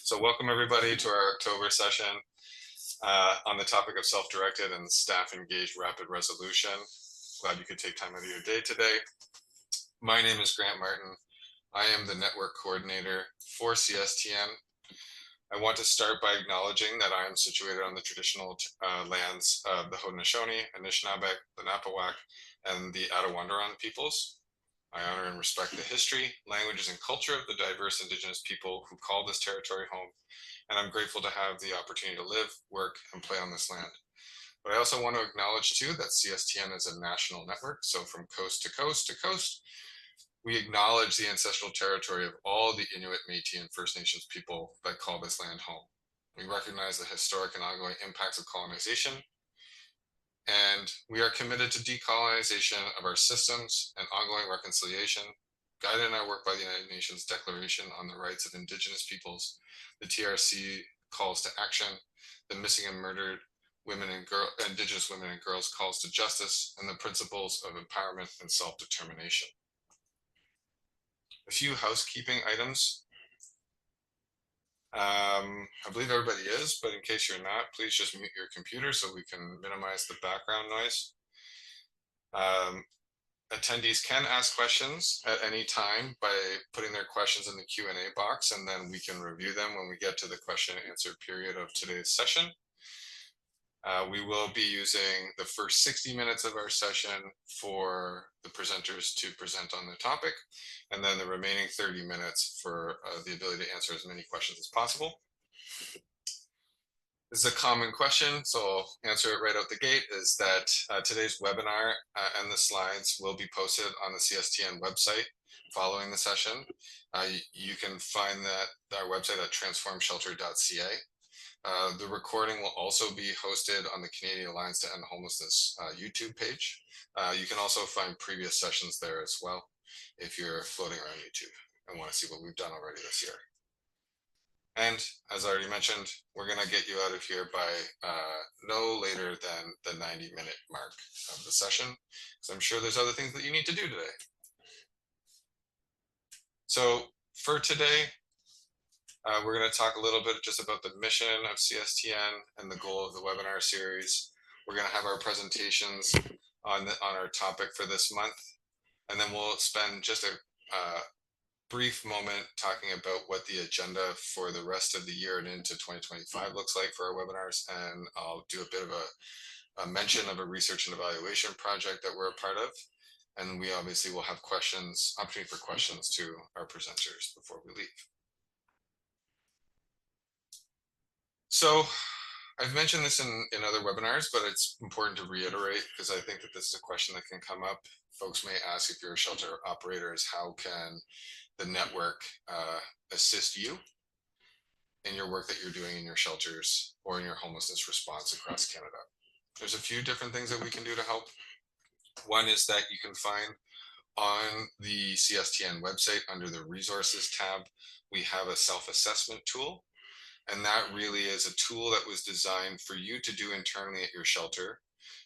So welcome everybody to our October session on the topic of self-directed and staff-engaged rapid resolution. Glad you could take time out of your day today. My name is Grant Martin. I am the network coordinator for CSTN. I want to start by acknowledging that I am situated on the traditional lands of the Haudenosaunee, Anishinaabe, the Napawac, and the Attawandaron peoples. I honor and respect the history, languages, and culture of the diverse Indigenous people who call this territory home, and I'm grateful to have the opportunity to live, work, and play on this land. But I also want to acknowledge too that CSTN is a national network, so from coast to coast to coast, we acknowledge the ancestral territory of all the Inuit, Métis, and First Nations people that call this land home. We recognize the historic and ongoing impacts of colonization, and we are committed to decolonization of our systems and ongoing reconciliation, guided in our work by the United Nations Declaration on the Rights of Indigenous Peoples, the TRC calls to action, the missing and murdered women and Indigenous women and girls calls to justice, and the principles of empowerment and self-determination. A few housekeeping items. I believe everybody is, but in case you're not, please just mute your computer so we can minimize the background noise. Attendees can ask questions at any time by putting their questions in the Q&A box, and then we can review them when we get to the question and answer period of today's session. We will be using the first 60 minutes of our session for the presenters to present on the topic, and then the remaining 30 minutes for the ability to answer as many questions as possible. This is a common question, so I'll answer it right out the gate, is that today's webinar and the slides will be posted on the CSTN website following the session. You can find our website at transformshelter.ca. The recording will also be hosted on the Canadian Alliance to End Homelessness YouTube page. You can also find previous sessions there as well if you're floating around YouTube and want to see what we've done already this year. And as I already mentioned, we're going to get you out of here by no later than the 90-minute mark of the session, because I'm sure there's other things that you need to do today. So for today, we're going to talk a little bit just about the mission of CSTN and the goal of the webinar series. We're going to have our presentations on our topic for this month, and then we'll spend just a brief moment talking about what the agenda for the rest of the year and into 2025 looks like for our webinars, and I'll do a bit of a mention of a research and evaluation project that we're a part of, and we obviously will have opportunity for questions to our presenters before we leave. So I've mentioned this in other webinars, but it's important to reiterate because I think that this is a question that can come up. Folks may ask, if you're a shelter operator, is how can the network assist you in your work that you're doing in your shelters or in your homelessness response across Canada? There's a few different things that we can do to help. One is that you can find on the CSTN website under the resources tab, we have a self-assessment tool. And that really is a tool that was designed for you to do internally at your shelter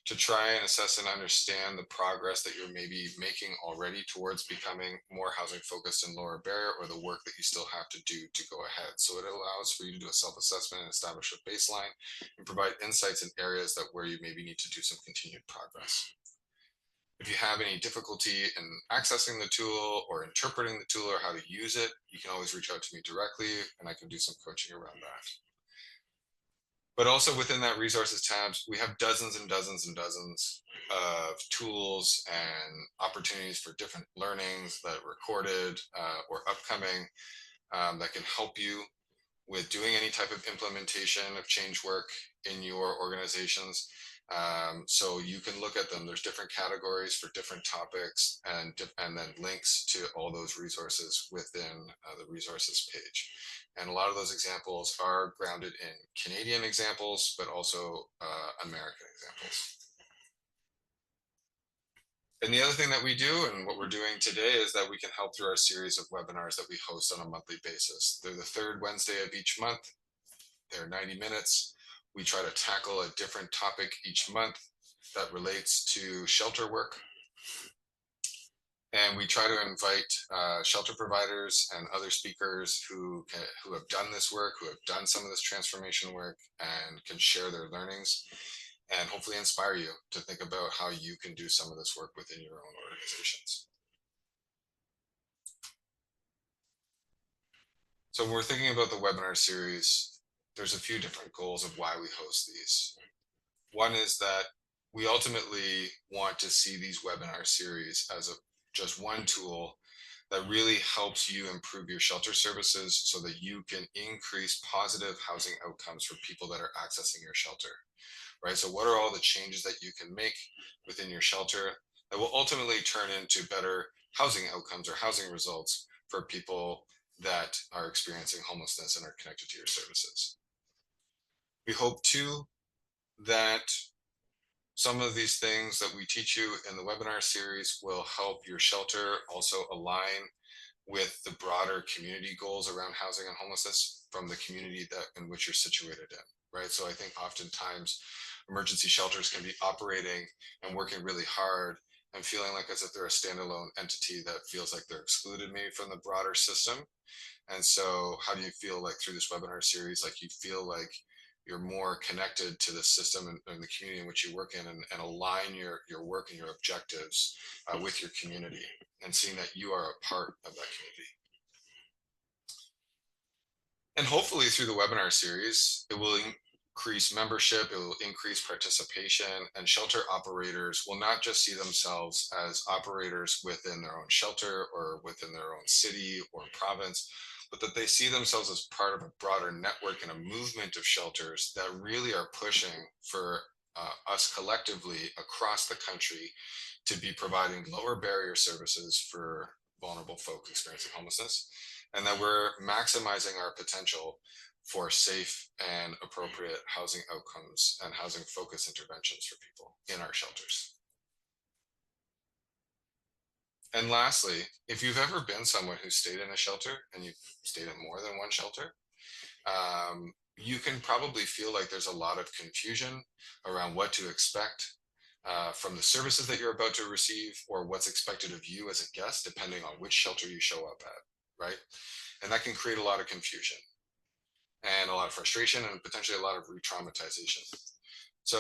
to try and assess and understand the progress that you're maybe making already towards becoming more housing focused and lower barrier, or the work that you still have to do to go ahead. So it allows for you to do a self-assessment and establish a baseline and provide insights in areas where you maybe need to do some continued progress. If you have any difficulty in accessing the tool or interpreting the tool or how to use it, you can always reach out to me directly and I can do some coaching around that. But also within that resources tabs, we have dozens and dozens and dozens of tools and opportunities for different learnings that are recorded or upcoming that can help you with doing any type of implementation of change work in your organizations. So you can look at them. There's different categories for different topics and then links to all those resources within the resources page. And a lot of those examples are grounded in Canadian examples, but also American examples. And the other thing that we do, and what we're doing today, is that we can help through our series of webinars that we host on a monthly basis. They're the third Wednesday of each month. They're 90 minutes. We try to tackle a different topic each month that relates to shelter work. And we try to invite shelter providers and other speakers who have done this work, who have done some of this transformation work, and can share their learnings and hopefully inspire you to think about how you can do some of this work within your own organizations. So when we're thinking about the webinar series, there's a few different goals of why we host these. One is that we ultimately want to see these webinar series as just one tool that really helps you improve your shelter services so that you can increase positive housing outcomes for people that are accessing your shelter, right? So what are all the changes that you can make within your shelter that will ultimately turn into better housing outcomes or housing results for people that are experiencing homelessness and are connected to your services? We hope too that some of these things that we teach you in the webinar series will help your shelter also align with the broader community goals around housing and homelessness from the community that in which you're situated in, right? So I think oftentimes emergency shelters can be operating and working really hard and feeling like as if they're a standalone entity that feels like they're excluded maybe from the broader system. And so how do you feel like through this webinar series, like you feel like you're more connected to the system and the community in which you work in, and align your work and your objectives with your community, and seeing that you are a part of that community. And hopefully through the webinar series, it will increase membership, it will increase participation, and shelter operators will not just see themselves as operators within their own shelter or within their own city or province, but that they see themselves as part of a broader network and a movement of shelters that really are pushing for us collectively across the country to be providing lower barrier services for vulnerable folk experiencing homelessness, and that we're maximizing our potential for safe and appropriate housing outcomes and housing focused interventions for people in our shelters. And lastly, if you've ever been someone who stayed in a shelter, and you've stayed in more than one shelter, you can probably feel like there's a lot of confusion around what to expect from the services that you're about to receive, or what's expected of you as a guest, depending on which shelter you show up at, right? And that can create a lot of confusion and a lot of frustration and potentially a lot of re-traumatization. So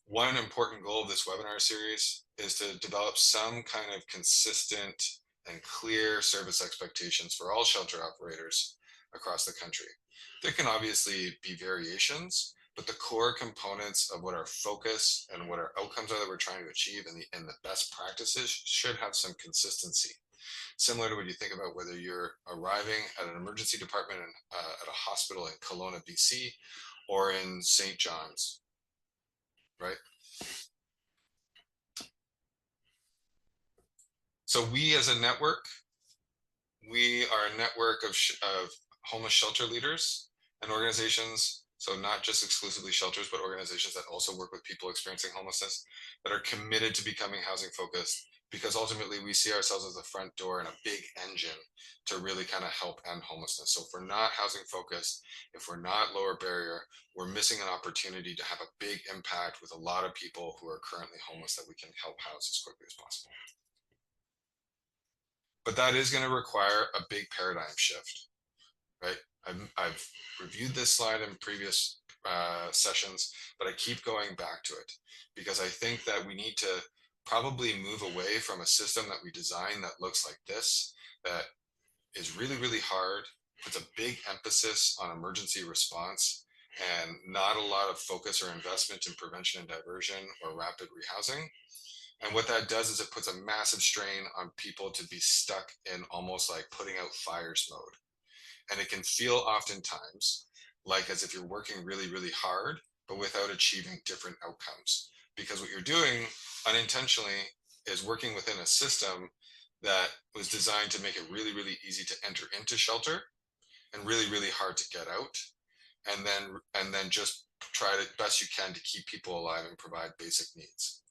one important goal of this webinar series is to develop some kind of consistent and clear service expectations for all shelter operators across the country. There can obviously be variations, but the core components of what our focus and what our outcomes are that we're trying to achieve, and the best practices should have some consistency. Similar to what you think about whether you're arriving at an emergency department at a hospital in Kelowna, BC, or in St. John's, right? So we as a network, we are a network of homeless shelter leaders and organizations. So not just exclusively shelters, but organizations that also work with people experiencing homelessness, that are committed to becoming housing focused, because ultimately we see ourselves as a front door and a big engine to really kind of help end homelessness. So if we're not housing focused, if we're not lower barrier, we're missing an opportunity to have a big impact with a lot of people who are currently homeless that we can help house as quickly as possible. But that is going to require a big paradigm shift, right? I've reviewed this slide in previous sessions, but I keep going back to it because I think that we need to probably move away from a system that we design that looks like this, that is really, really hard, puts a big emphasis on emergency response and not a lot of focus or investment in prevention and diversion or rapid rehousing. And what that does is it puts a massive strain on people to be stuck in almost like putting out fires mode. And it can feel oftentimes like as if you're working really, really hard, but without achieving different outcomes. Because what you're doing unintentionally is working within a system that was designed to make it really, really easy to enter into shelter and really, really hard to get out. And then just try the best you can to keep people alive and provide basic needs.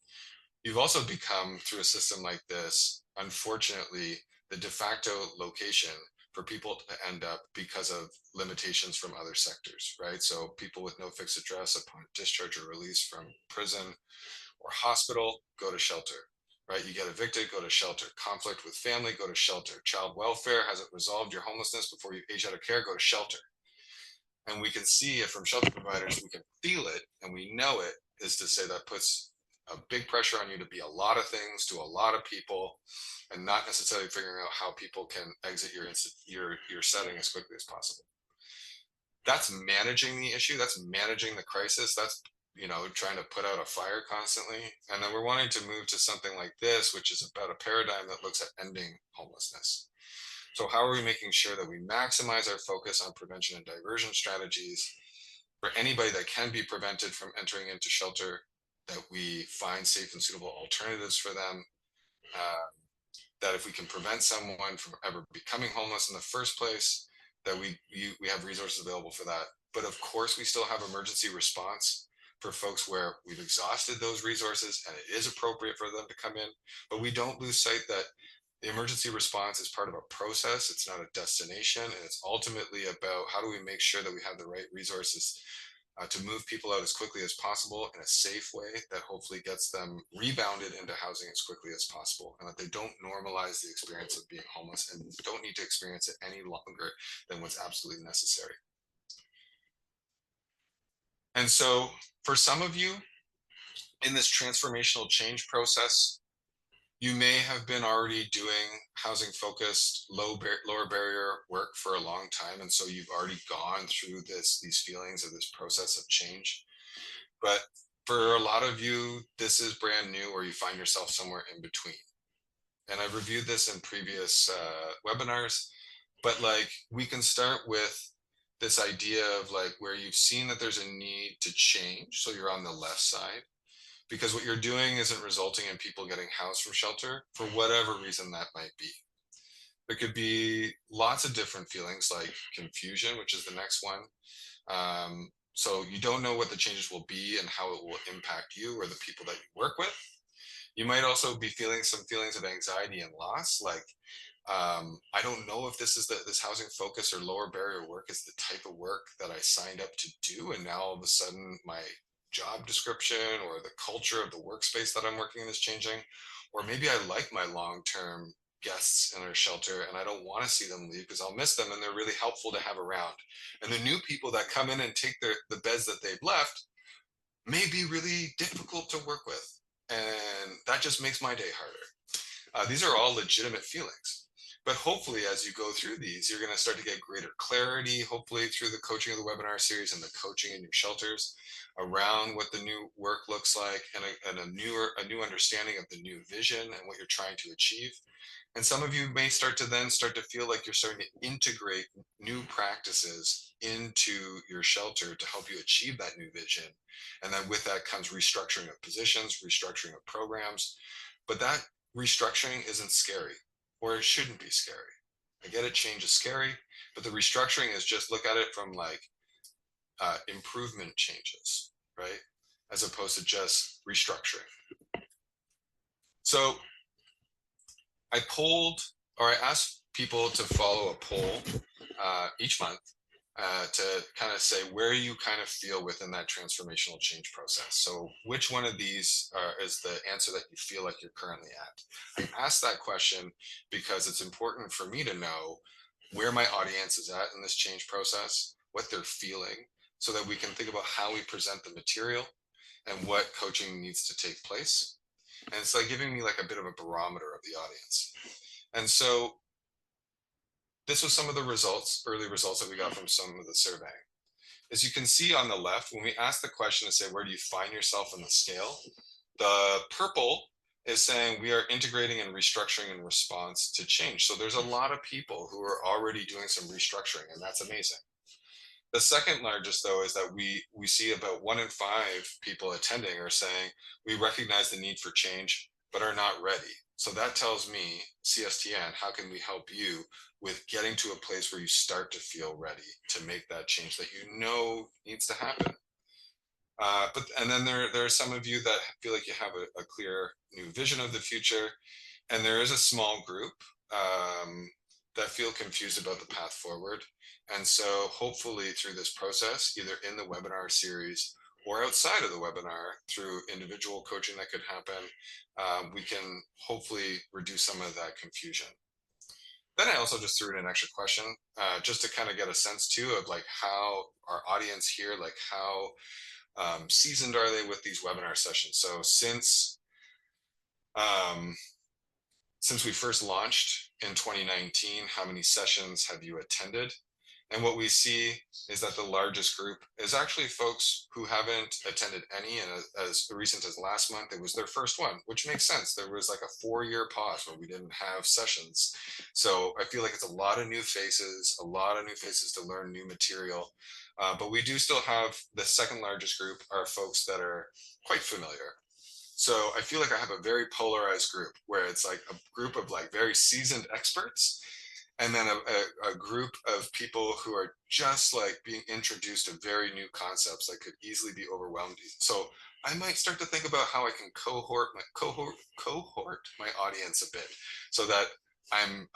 You've also become, through a system like this, unfortunately, the de facto location for people to end up because of limitations from other sectors, right? So people with no fixed address upon discharge or release from prison or hospital go to shelter. right? You get evicted, go to shelter. Conflict with family, go to shelter. Child welfare hasn't resolved your homelessness before you age out of care, go to shelter. And we can see it from shelter providers, we can feel it and we know it, is to say that puts a big pressure on you to be a lot of things to a lot of people, and not necessarily figuring out how people can exit your setting as quickly as possible. That's managing the issue, that's managing the crisis, that's, trying to put out a fire constantly. And then we're wanting to move to something like this, which is about a paradigm that looks at ending homelessness. So how are we making sure that we maximize our focus on prevention and diversion strategies for anybody that can be prevented from entering into shelter, that we find safe and suitable alternatives for them, uh, that if we can prevent someone from ever becoming homeless in the first place, that we have resources available for that. But of course, we still have emergency response for folks where we've exhausted those resources and it is appropriate for them to come in. But we don't lose sight that the emergency response is part of a process. It's not a destination. And it's ultimately about how do we make sure that we have the right resources to move people out as quickly as possible in a safe way that hopefully gets them rebounded into housing as quickly as possible, and that they don't normalize the experience of being homeless and don't need to experience it any longer than what's absolutely necessary. And so for some of you in this transformational change process, you may have been already doing housing focused lower barrier work for a long time, and so you've already gone through these feelings of this process of change. But for a lot of you, this is brand new, or you find yourself somewhere in between. And I've reviewed this in previous webinars, but like we can start with this idea of like where you've seen that there's a need to change. So you're on the left side because what you're doing isn't resulting in people getting housed from shelter for whatever reason that might be. There could be lots of different feelings like confusion, which is the next one. So you don't know what the changes will be and how it will impact you or the people that you work with. You might also be feeling some feelings of anxiety and loss, like I don't know if this housing focus or lower barrier work is the type of work that I signed up to do, and now all of a sudden my job description or the culture of the workspace that I'm working in is changing, or maybe I like my long-term guests in our shelter and I don't want to see them leave because I'll miss them and they're really helpful to have around. And the new people that come in and take the beds that they've left may be really difficult to work with. And that just makes my day harder. These are all legitimate feelings. But hopefully, as you go through these, you're going to start to get greater clarity, hopefully, through the coaching of the webinar series and the coaching in your shelters around what the new work looks like, and a new understanding of the new vision and what you're trying to achieve. And some of you may start to feel like you're starting to integrate new practices into your shelter to help you achieve that new vision. And then with that comes restructuring of positions, restructuring of programs. But that restructuring isn't scary, or it shouldn't be scary. I get it, change is scary, but the restructuring is just look at it from like improvement changes, right? As opposed to just restructuring. So I polled, or I asked people to follow a poll each month to kind of say where you kind of feel within that transformational change process. So which one of these is the answer that you feel like you're currently at? I asked that question because it's important for me to know where my audience is at in this change process, what they're feeling, so that we can think about how we present the material and what coaching needs to take place. And it's like giving me like a bit of a barometer of the audience. And so this was some of the early results that we got from some of the surveying. As you can see on the left, when we ask the question to say, where do you find yourself on the scale? The purple is saying we are integrating and restructuring in response to change. So there's a lot of people who are already doing some restructuring, and that's amazing. The second largest, though, is that we see about 1 in 5 people attending are saying we recognize the need for change, but are not ready. So that tells me, CSTN, how can we help you with getting to a place where you start to feel ready to make that change that you know needs to happen? And then there are some of you that feel like you have a clear new vision of the future, and there is a small group that feel confused about the path forward. And so hopefully through this process, either in the webinar series or outside of the webinar through individual coaching that could happen, we can hopefully reduce some of that confusion. Then I also just threw in an extra question, just to kind of get a sense too of like how our audience here, like how seasoned are they with these webinar sessions. So um, since we first launched in 2019, how many sessions have you attended? And what we see is that the largest group is actually folks who haven't attended any. And as recent as last month, it was their first one, which makes sense. There was like a 4-year pause where we didn't have sessions. So I feel like it's a lot of new faces, to learn new material. But we do still have the second largest group are folks that are quite familiar. So I feel like I have a very polarized group where it's like a group of like very seasoned experts, and then a group of people who are just like being introduced to very new concepts that could easily be overwhelmed. So I might start to think about how I can cohort my audience a bit, so that I'm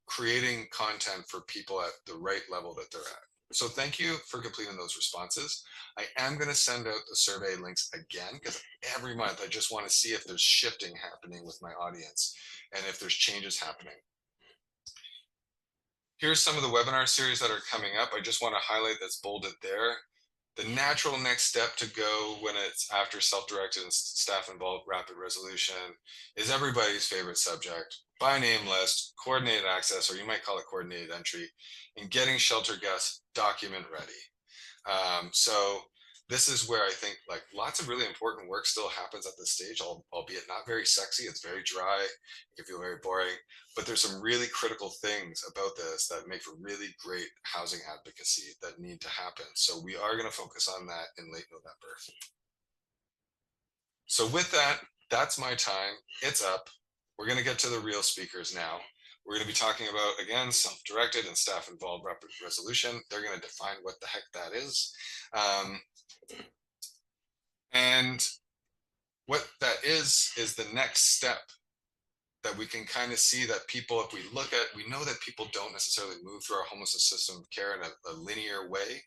creating content for people at the right level that they're at. So thank you for completing those responses. I am going to send out the survey links again, because every month I just want to see if there's shifting happening with my audience and if there's changes happening. Here's some of the webinar series that are coming up. I just want to highlight that's bolded there. The natural next step to go when it's after self-directed and staff-involved rapid resolution is everybody's favorite subject: by name list, coordinated access, or you might call it coordinated entry, and getting shelter guests document ready. So this is where I think like lots of really important work still happens at this stage, albeit not very sexy. It's very dry. It can feel very boring, but there's some really critical things about this that make for really great housing advocacy that need to happen. So we are going to focus on that in late November. So with that, that's my time. It's up. We're going to get to the real speakers now. We're going to be talking about, again, self-directed and staff-involved rapid resolution. They're going to define what the heck that is. And what that is the next step that we can kind of see that people, if we look at, we know that people don't necessarily move through our homelessness system of care in a linear way.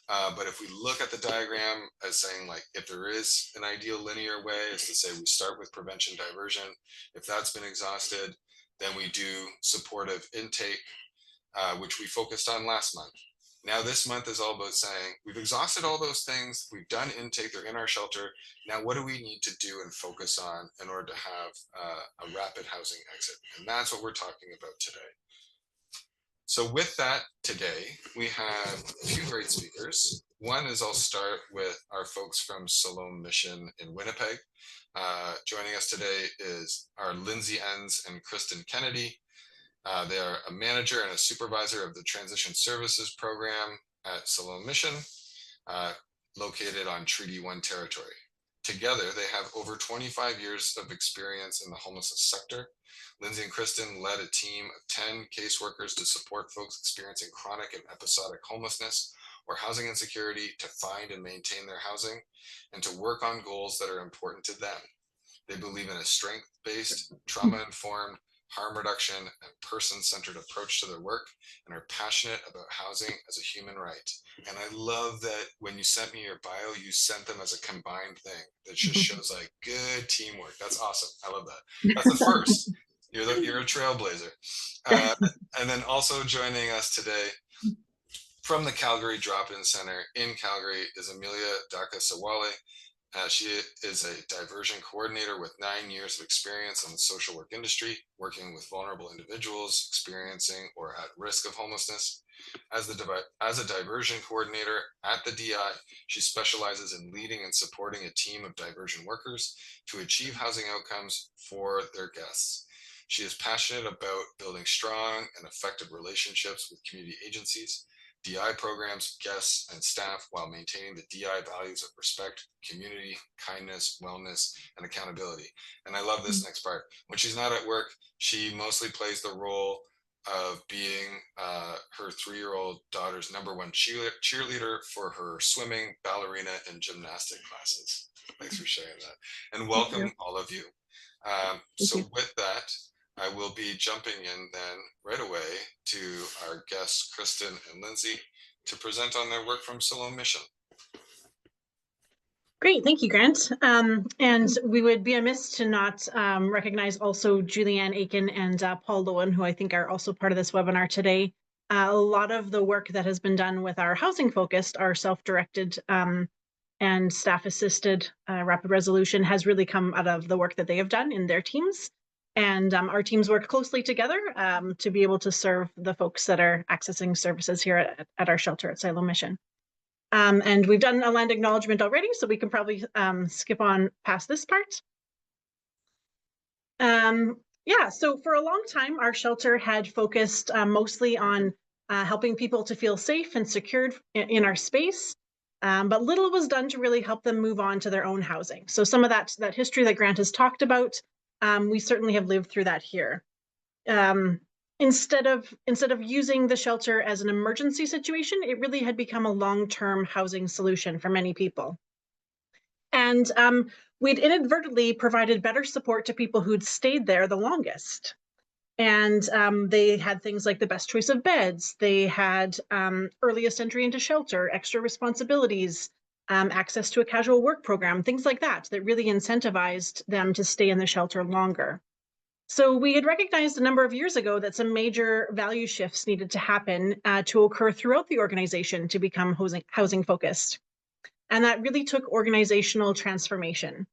But if we look at the diagram as saying, like, if there is an ideal linear way, is to say we start with prevention diversion. If that's been exhausted, then we do supportive intake, which we focused on last month. Now this month is all about saying we've exhausted all those things, we've done intake, they're in our shelter. Now what do we need to do and focus on in order to have a rapid housing exit? And that's what we're talking about today. So with that, today we have a few great speakers. One is, I'll start with our folks from Siloam Mission in Winnipeg. Joining us today is our Lindsay Enns and Kristen Kennedy. They are a manager and a supervisor of the Transition Services Program at Siloam Mission, located on Treaty 1 territory. Together, they have over 25 years of experience in the homelessness sector. Lindsay and Kristen led a team of 10 caseworkers to support folks experiencing chronic and episodic homelessness or housing insecurity to find and maintain their housing and to work on goals that are important to them. They believe in a strength-based, trauma-informed, harm reduction, and person-centered approach to their work, and are passionate about housing as a human right. And I love that when you sent me your bio, you sent them as a combined thing. That just shows like good teamwork. That's awesome. I love that. That's the first. You're a trailblazer. And then also joining us today from the Calgary Drop-In Center in Calgary is Amelia Daka-Sawale. She is a diversion coordinator with 9 years of experience in the social work industry, working with vulnerable individuals experiencing or at risk of homelessness. As a diversion coordinator at the DI, she specializes in leading and supporting a team of diversion workers to achieve housing outcomes for their guests. She is passionate about building strong and effective relationships with community agencies, DI programs, guests, and staff while maintaining the DI values of respect, community, kindness, wellness, and accountability. And I love this next part. When she's not at work, she mostly plays the role of being her 3-year-old daughter's #1 cheerleader for her swimming, ballerina, and gymnastic classes. Thanks for sharing that. And welcome all of you. So with that, I will be jumping in then right away to our guests, Kristen and Lindsay, to present on their work from Siloam Mission. Great, thank you, Grant. And we would be amiss to not recognize also Julianne Aiken and Paul Lowen, who I think are also part of this webinar today. A lot of the work that has been done with our housing focused, our self-directed and staff-assisted rapid resolution has really come out of the work that they have done in their teams. And our teams work closely together to be able to serve the folks that are accessing services here at our shelter at Silo Mission. And we've done a land acknowledgement already, so we can probably skip on past this part. Yeah, so for a long time, our shelter had focused mostly on helping people to feel safe and secured in our space, but little was done to really help them move on to their own housing. So some of that history that Grant has talked about, we certainly have lived through that here. Instead of using the shelter as an emergency situation, it really had become a long-term housing solution for many people. And we'd inadvertently provided better support to people who'd stayed there the longest. And they had things like the best choice of beds, they had earliest entry into shelter, extra responsibilities, access to a casual work program, things like that really incentivized them to stay in the shelter longer. So we had recognized a number of years ago that some major value shifts needed to happen to occur throughout the organization to become housing focused. And that really took organizational transformation.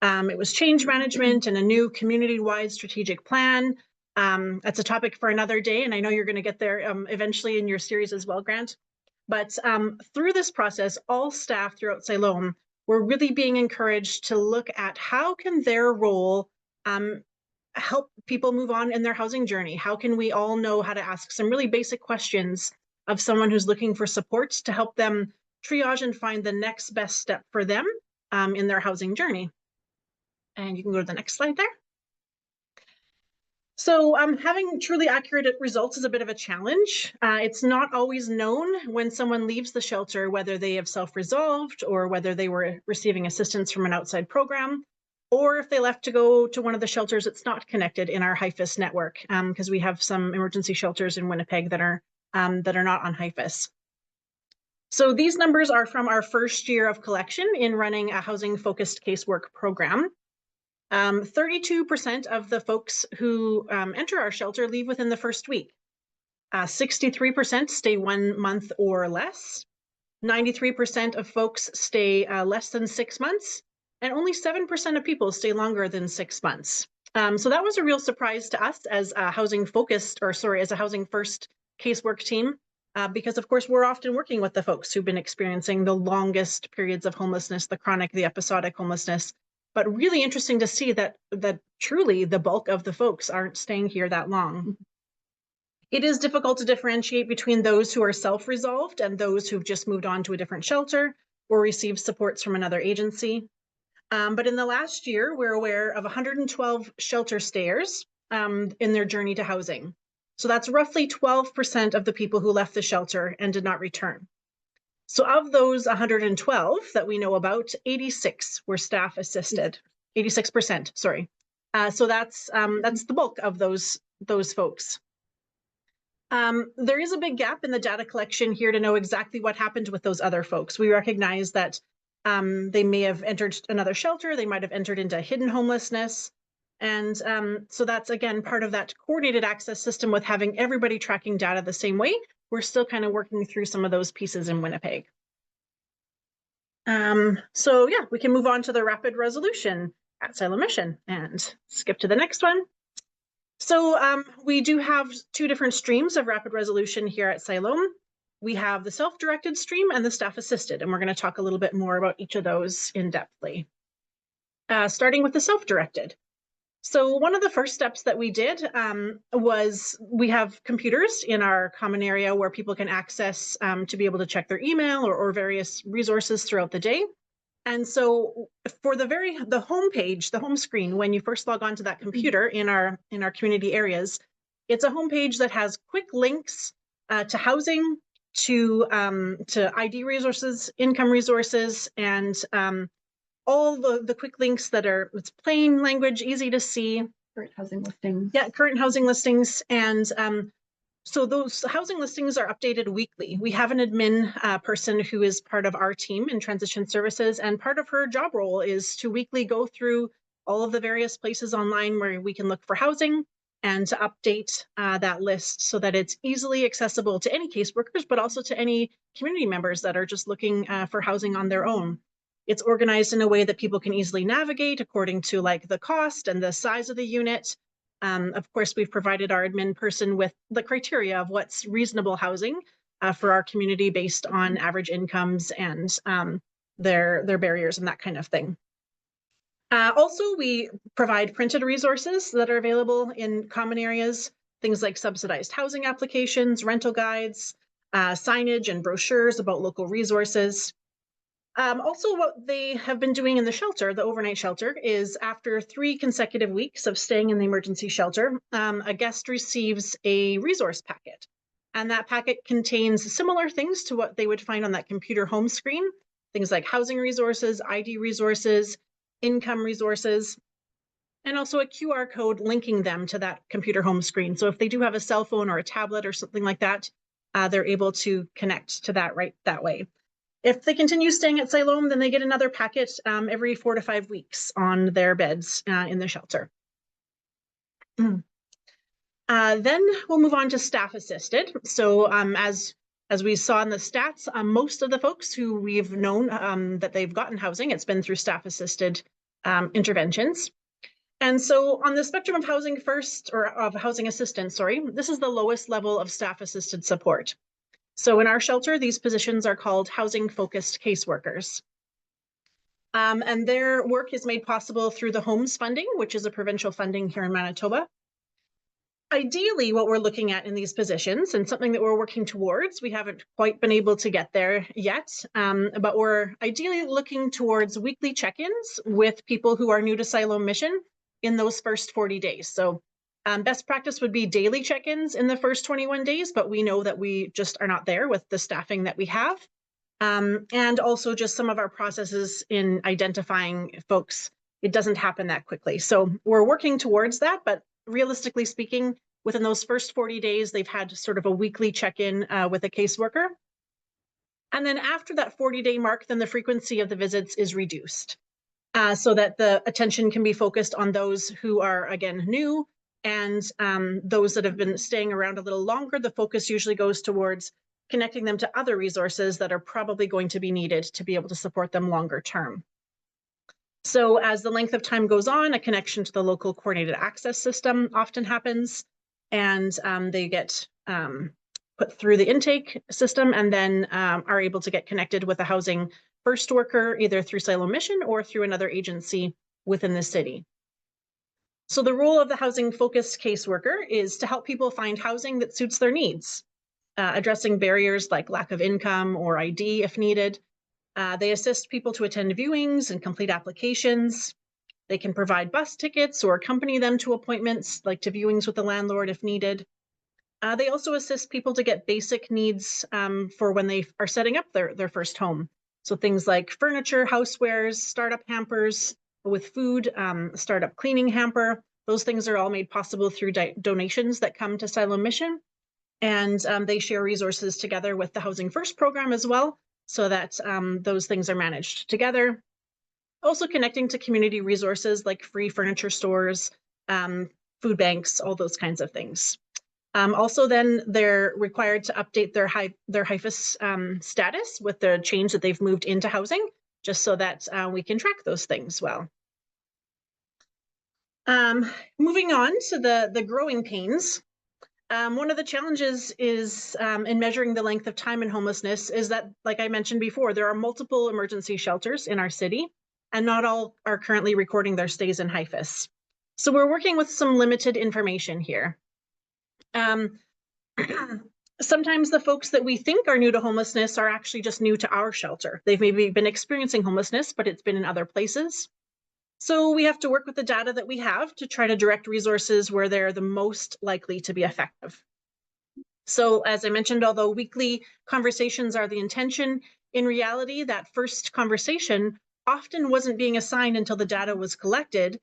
It was change management and a new community-wide strategic plan. That's a topic for another day, and I know you're going to get there eventually in your series as well, Grant. But through this process, all staff throughout Siloam were really being encouraged to look at how can their role help people move on in their housing journey? How can we all know how to ask some really basic questions of someone who's looking for support to help them triage and find the next best step for them in their housing journey? And you can go to the next slide there. So having truly accurate results is a bit of a challenge. It's not always known when someone leaves the shelter whether they have self-resolved or whether they were receiving assistance from an outside program, or if they left to go to one of the shelters that's not connected in our HIFIS network, because we have some emergency shelters in Winnipeg that are not on HIFIS. So these numbers are from our first year of collection in running a housing-focused casework program. 32% of the folks who enter our shelter leave within the first week. 63% stay 1 month or less. 93% of folks stay less than 6 months. And only 7% of people stay longer than 6 months. So that was a real surprise to us as a housing focused, as a housing first casework team, because of course we're often working with the folks who've been experiencing the longest periods of homelessness, the chronic, the episodic homelessness. But really interesting to see that truly the bulk of the folks aren't staying here that long. It is difficult to differentiate between those who are self-resolved and those who've just moved on to a different shelter or received supports from another agency. But in the last year, we're aware of 112 shelter stayers in their journey to housing. So that's roughly 12% of the people who left the shelter and did not return. So of those 112 that we know about, 86 were staff assisted, 86%, sorry. So that's the bulk of those folks. There is a big gap in the data collection here to know exactly what happened with those other folks. We recognize that they may have entered another shelter, they might have entered into hidden homelessness. And so that's, again, part of that coordinated access system with having everybody tracking data the same way. We're still kind of working through some of those pieces in Winnipeg. So yeah, we can move on to the rapid resolution at Silo Mission and skip to the next one. So we do have 2 different streams of rapid resolution here at Siloam. We have the self-directed stream and the staff-assisted, and we're going to talk a little bit more about each of those in-depthly. Starting with the self-directed. So one of the first steps that we did was we have computers in our common area where people can access to be able to check their email or various resources throughout the day. And so for the home page, the home screen, when you first log onto that computer in our community areas, it's a home page that has quick links to housing, to ID resources, income resources, and all the quick links that are, it's plain language, easy to see. Current housing listings. Yeah, current housing listings. And So those housing listings are updated weekly. We have an admin person who is part of our team in transition services, and part of her job role is to weekly go through all of the various places online where we can look for housing and to update that list so that it's easily accessible to any caseworkers, but also to any community members that are just looking for housing on their own. It's organized in a way that people can easily navigate according to like the cost and the size of the unit. Of course, we've provided our admin person with the criteria of what's reasonable housing for our community based on average incomes and their barriers and that kind of thing. Also, we provide printed resources that are available in common areas, things like subsidized housing applications, rental guides, signage and brochures about local resources. Also, what they have been doing in the shelter, the overnight shelter, is after 3 consecutive weeks of staying in the emergency shelter, a guest receives a resource packet. And that packet contains similar things to what they would find on that computer home screen, things like housing resources, ID resources, income resources, and also a QR code linking them to that computer home screen. So if they do have a cell phone or a tablet or something like that, they're able to connect to that right that way. If they continue staying at Siloam, then they get another packet every 4 to 5 weeks on their beds in the shelter. Then we'll move on to staff assisted. So as we saw in the stats, most of the folks who we've known that they've gotten housing, it's been through staff assisted interventions. And so on the spectrum of housing first, or of housing assistance, sorry, this is the lowest level of staff assisted support. So in our shelter, these positions are called housing-focused caseworkers. And their work is made possible through the HOMES funding, which is a provincial funding here in Manitoba. Ideally, what we're looking at in these positions, and something that we're working towards, we haven't quite been able to get there yet, but we're ideally looking towards weekly check-ins with people who are new to Siloam Mission in those first 40 days. So best practice would be daily check-ins in the first 21 days, but we know that we just are not there with the staffing that we have. And also just some of our processes in identifying folks, it doesn't happen that quickly. So we're working towards that, but realistically speaking, within those first 40 days, they've had sort of a weekly check-in with a caseworker. And then after that 40-day mark, then the frequency of the visits is reduced so that the attention can be focused on those who are, again, new, and those that have been staying around a little longer. The focus usually goes towards connecting them to other resources that are probably going to be needed to be able to support them longer term. So as the length of time goes on, a connection to the local coordinated access system often happens, and they get put through the intake system and then are able to get connected with a housing first worker, either through Siloam Mission or through another agency within the city. So the role of the housing focused caseworker is to help people find housing that suits their needs, addressing barriers like lack of income or ID if needed. They assist people to attend viewings and complete applications. They can provide bus tickets or accompany them to appointments, like to viewings with the landlord if needed. They also assist people to get basic needs for when they are setting up their first home. So things like furniture, housewares, startup hampers with food, startup cleaning hamper. Those things are all made possible through donations that come to Siloam Mission. And they share resources together with the Housing First program as well, so that those things are managed together. Also connecting to community resources like free furniture stores, food banks, all those kinds of things. Also then they're required to update their HIFAS status with the change that they've moved into housing, just so that we can track those things well. Moving on to the growing pains. One of the challenges is in measuring the length of time in homelessness is that, like I mentioned before, there are multiple emergency shelters in our city, and not all are currently recording their stays in HIFAS. So we're working with some limited information here. Sometimes the folks that we think are new to homelessness are actually just new to our shelter. They've maybe been experiencing homelessness, but it's been in other places. So we have to work with the data that we have to try to direct resources where they're the most likely to be effective. So as I mentioned, although weekly conversations are the intention, in reality, that first conversation often wasn't being assigned until the data was collected,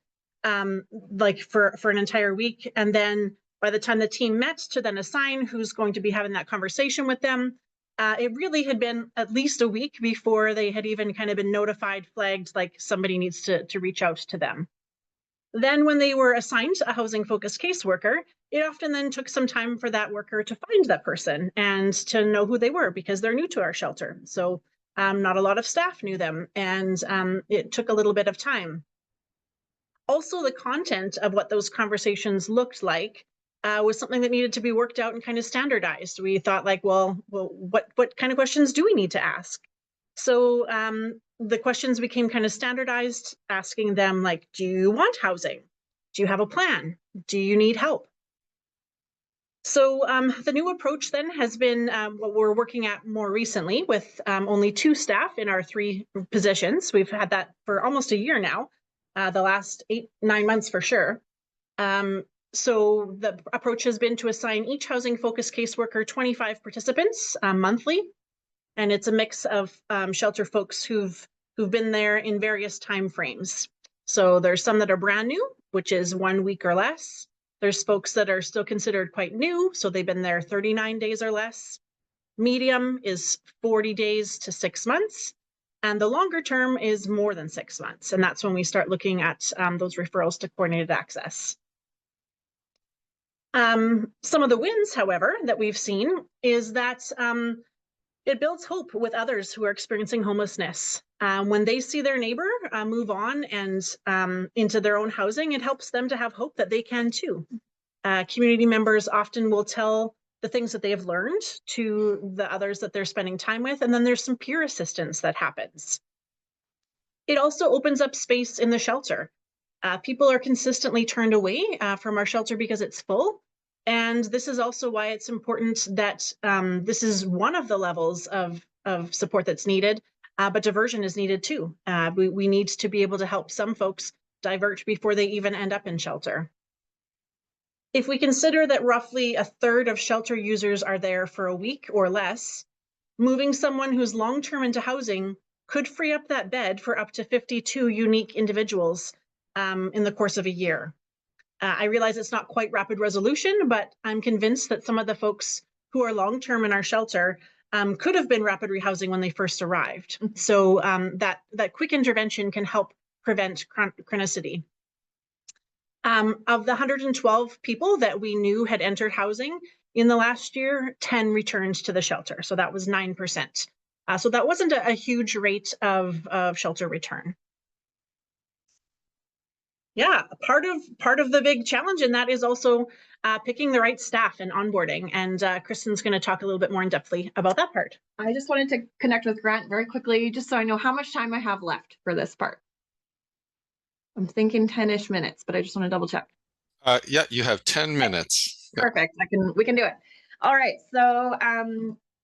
like for an entire week. And then By the time the team met to then assign who's going to be having that conversation with them, it really had been at least a week before they had even kind of been notified, flagged, like somebody needs to reach out to them. Then when they were assigned a housing focused caseworker, it often then took some time for that worker to find that person and to know who they were because they're new to our shelter. So not a lot of staff knew them, and it took a little bit of time. Also, the content of what those conversations looked like was something that needed to be worked out and kind of standardized. We thought like, what kind of questions do we need to ask? So the questions became kind of standardized, asking them like, do you want housing? Do you have a plan? Do you need help? So the new approach then has been what we're working at more recently with only 2 staff in our 3 positions. We've had that for almost a year now, the last 8-9 months for sure. So the approach has been to assign each housing focused caseworker 25 participants monthly, and it's a mix of shelter folks who've been there in various time frames. So there's some that are brand new, which is 1 week or less. There's folks that are still considered quite new, so they've been there 39 days or less. Medium is 40 days to 6 months. And the longer term is more than 6 months. And that's when we start looking at those referrals to coordinated access. Some of the wins, however, that we've seen is that it builds hope with others who are experiencing homelessness. When they see their neighbor move on and into their own housing, it helps them to have hope that they can too. Community members often will tell the things that they have learned to the others that they're spending time with, and then there's some peer assistance that happens. It also opens up space in the shelter. People are consistently turned away from our shelter because it's full. And this is also why it's important that this is one of the levels of support that's needed, but diversion is needed too. We need to be able to help some folks divert before they even end up in shelter. If we consider that roughly 1/3 of shelter users are there for a week or less, moving someone who's long-term into housing could free up that bed for up to 52 unique individuals in the course of a year. I realize it's not quite rapid resolution, but I'm convinced that some of the folks who are long-term in our shelter could have been rapid rehousing when they first arrived. So that quick intervention can help prevent chronicity. Of the 112 people that we knew had entered housing in the last year, 10 returned to the shelter. So that was 9%. So that wasn't a huge rate of shelter return. Yeah, part of the big challenge in that is also picking the right staff and onboarding. And Kristen's going to talk a little bit more in depthly about that part. I just wanted to connect with Grant very quickly, just so I know how much time I have left for this part. I'm thinking 10-ish minutes, but I just want to double check. Yeah, you have 10 minutes. Perfect. We can do it. All right.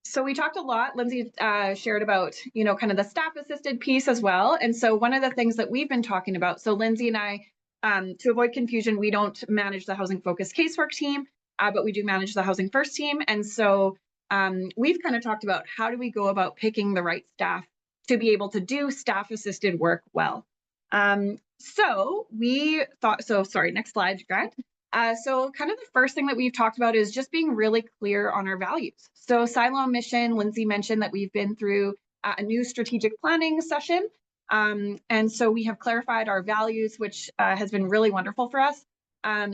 So we talked a lot. Lindsay shared about, kind of the staff assisted piece as well. And so one of the things that we've been talking about, so Lindsay and I, to avoid confusion, we don't manage the housing focused casework team, but we do manage the housing first team. And so we've kind of talked about how do we go about picking the right staff to be able to do staff assisted work well. So we thought, sorry, next slide, Grant. So kind of the first thing that we've talked about is just being really clear on our values. So silo mission, Lindsay mentioned that we've been through a new strategic planning session. And so we have clarified our values, which has been really wonderful for us.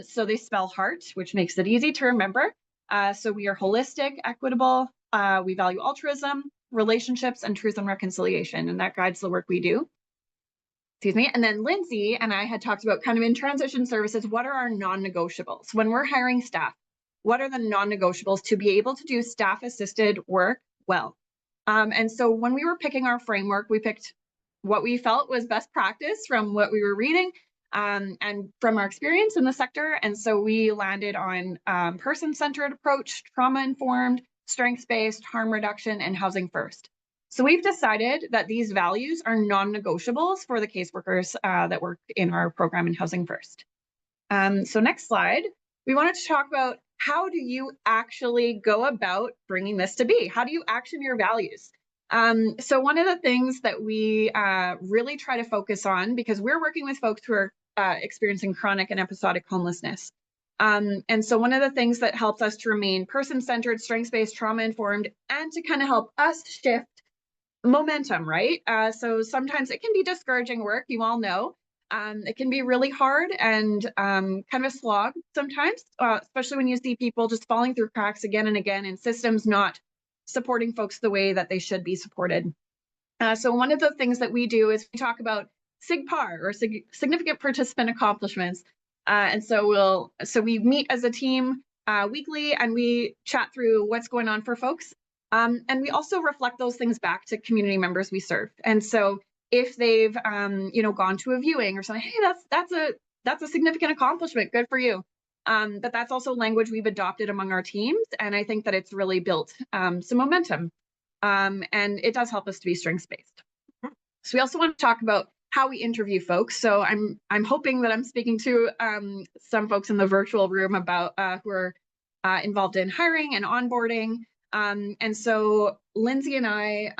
So they spell HEART, which makes it easy to remember. So we are holistic, equitable, we value altruism, relationships, and truth and reconciliation, and that guides the work we do. Excuse me. And then Lindsay and I had talked about kind of in transition services, what are our non-negotiables? When we're hiring staff, what are the non-negotiables to be able to do staff assisted work well? And so when we were picking our framework, we picked what we felt was best practice from what we were reading and from our experience in the sector. And so we landed on person-centered approach, trauma-informed, strengths-based, harm reduction, and housing first. So we've decided that these values are non-negotiables for the caseworkers that work in our program in Housing First. So next slide, we wanted to talk about how do you actually go about bringing this to be? How do you action your values? So one of the things that we really try to focus on, because we're working with folks who are experiencing chronic and episodic homelessness, And so one of the things that helps us to remain person-centered, strengths-based, trauma-informed, and to kind of help us shift momentum, right? So sometimes it can be discouraging work, you all know. It can be really hard and kind of a slog sometimes, especially when you see people just falling through cracks again and again and systems not supporting folks the way that they should be supported. So one of the things that we do is we talk about SIGPAR, or significant participant accomplishments. And so we meet as a team weekly, and we chat through what's going on for folks. And we also reflect those things back to community members we serve. And so if they've gone to a viewing or something, hey, that's a significant accomplishment, good for you. But that's also language we've adopted among our teams, and I think that it's really built some momentum. And it does help us to be strengths-based. So we also want to talk about how we interview folks. So I'm hoping that I'm speaking to some folks in the virtual room about who are involved in hiring and onboarding. And so Lindsay and I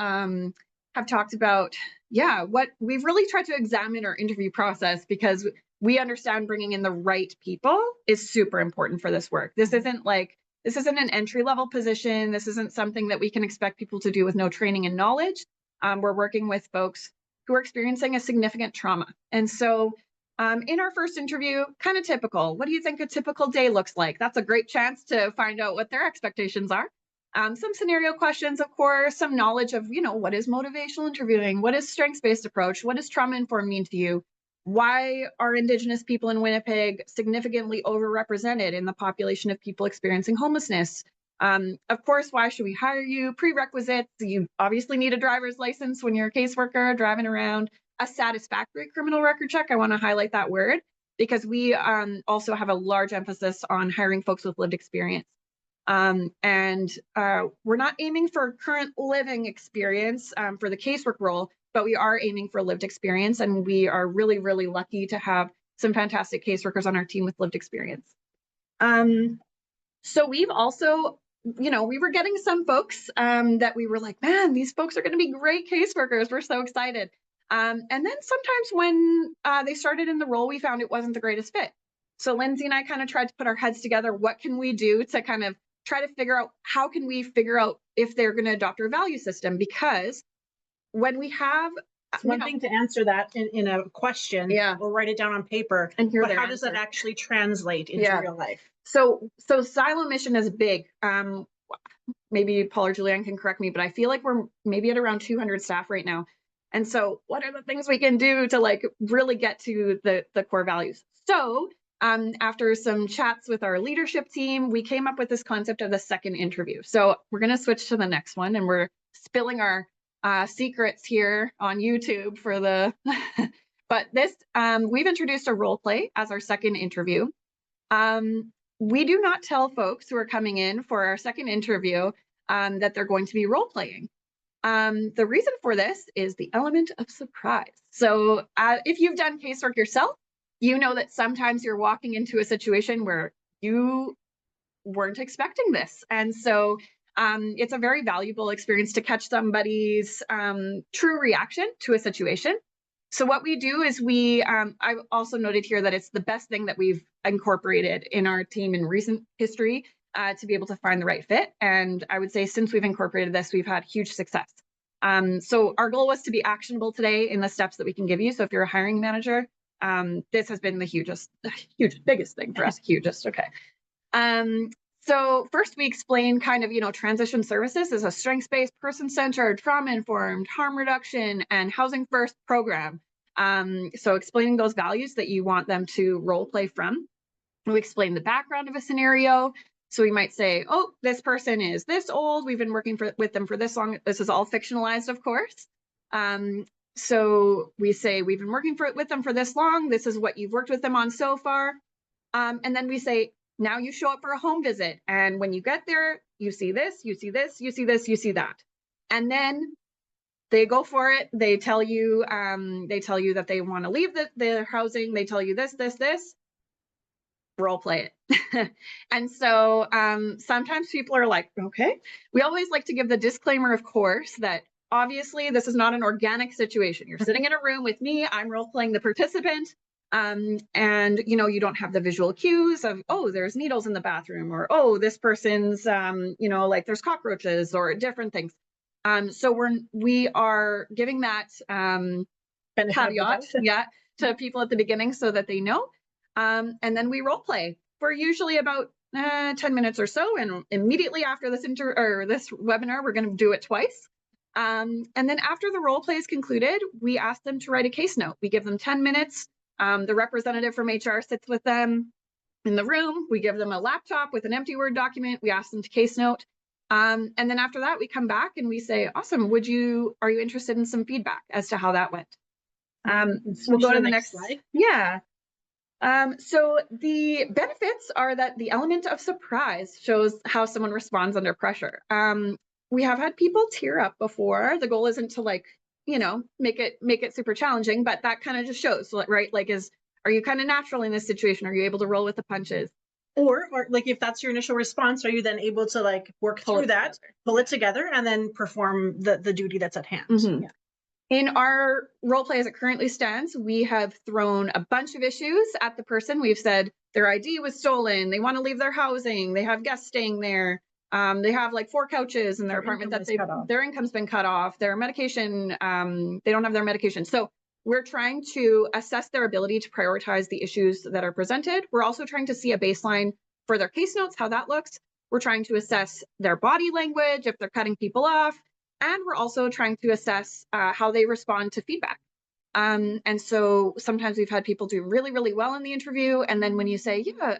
have talked about, what we've really tried to examine our interview process, because we understand bringing in the right people is super important for this work. This isn't an entry-level position. This isn't something that we can expect people to do with no training and knowledge. We're working with folks who are experiencing a significant trauma. And so in our first interview, kind of typical, what do you think a typical day looks like? That's a great chance to find out what their expectations are. Some scenario questions, of course, some knowledge of, what is motivational interviewing? What is strengths-based approach? What does trauma-informed mean to you? Why are Indigenous people in Winnipeg significantly overrepresented in the population of people experiencing homelessness? Of course, why should we hire you? Prerequisites, you obviously need a driver's license when you're a caseworker driving around. A satisfactory criminal record check, I want to highlight that word, because we also have a large emphasis on hiring folks with lived experience. And we're not aiming for current living experience for the casework role, but we are aiming for lived experience, and we are really, really lucky to have some fantastic caseworkers on our team with lived experience. So we've also, we were getting some folks that we were like, man, these folks are going to be great caseworkers. We're so excited. And then sometimes when they started in the role, we found it wasn't the greatest fit. So Lindsay and I kind of tried to put our heads together. What can we do to kind of try to figure out, how can we figure out if they're going to adopt our value system? Because when we have one thing to answer that in a question, we'll write it down on paper, and but how does that actually translate into real life? So silo mission is big. Maybe Paul or Julianne can correct me, but I feel like we're maybe at around 200 staff right now. And so what are the things we can do to really get to the core values? So after some chats with our leadership team, we came up with this concept of the second interview. So we're going to switch to the next one, and we're spilling our secrets here on YouTube for the, but this, we've introduced a role play as our second interview. We do not tell folks who are coming in for our second interview that they're going to be role playing. The reason for this is the element of surprise. So if you've done casework yourself, you know that sometimes you're walking into a situation where you weren't expecting this. And so it's a very valuable experience to catch somebody's true reaction to a situation. So what we do is I've also noted here that it's the best thing that we've incorporated in our team in recent history to be able to find the right fit. And I would say since we've incorporated this, we've had huge success. So our goal was to be actionable today in the steps that we can give you. So if you're a hiring manager, this has been the biggest thing for us, hugest, okay. So first we explain kind of, transition services is a strengths-based, person-centered, trauma-informed, harm reduction, and housing first program. So explaining those values that you want them to role play from. We explain the background of a scenario. So we might say, oh, this person is this old. We've been working with them for this long. This is all fictionalized, of course. So we say, we've been working with them for this long. This is what you've worked with them on so far. And then we say, now you show up for a home visit. And when you get there, you see this, you see this, you see this, you see that. And then they go for it. They tell you that they want to leave the housing. They tell you this, this, this. Role play it. And so sometimes people are like, okay. We always like to give the disclaimer, of course, that obviously this is not an organic situation. You're sitting in a room with me. I'm role playing the participant. And you don't have the visual cues of, oh, there's needles in the bathroom, or oh, this person's like there's cockroaches or different things. So we are giving that caveat, yeah, to people at the beginning so that they know. And then we role play for usually about 10 minutes or so, and immediately after this this webinar, we're going to do it twice. And then after the role play is concluded, we ask them to write a case note. We give them 10 minutes. The representative from HR sits with them in the room. We give them a laptop with an empty Word document. We ask them to case note. And then after that, we come back and we say, awesome, are you interested in some feedback as to how that went? We'll go to the next slide. Yeah. So the benefits are that the element of surprise shows how someone responds under pressure. We have had people tear up before. The goal isn't to make it super challenging, but that kind of just shows, right? Are you kind of natural in this situation? Are you able to roll with the punches? Or like if that's your initial response, are you then able to work through that, pull it together, and then perform the duty that's at hand? Mm-hmm. Yeah. In our role play as it currently stands, we have thrown a bunch of issues at the person. We've said their ID was stolen, they want to leave their housing, they have guests staying there, they have 4 couches in their apartment that their income's been cut off, their medication, they don't have their medication. So we're trying to assess their ability to prioritize the issues that are presented. We're also trying to see a baseline for their case notes, how that looks. We're trying to assess their body language, if they're cutting people off. And we're also trying to assess how they respond to feedback. And so sometimes we've had people do really, really well in the interview. And then when you say, yeah,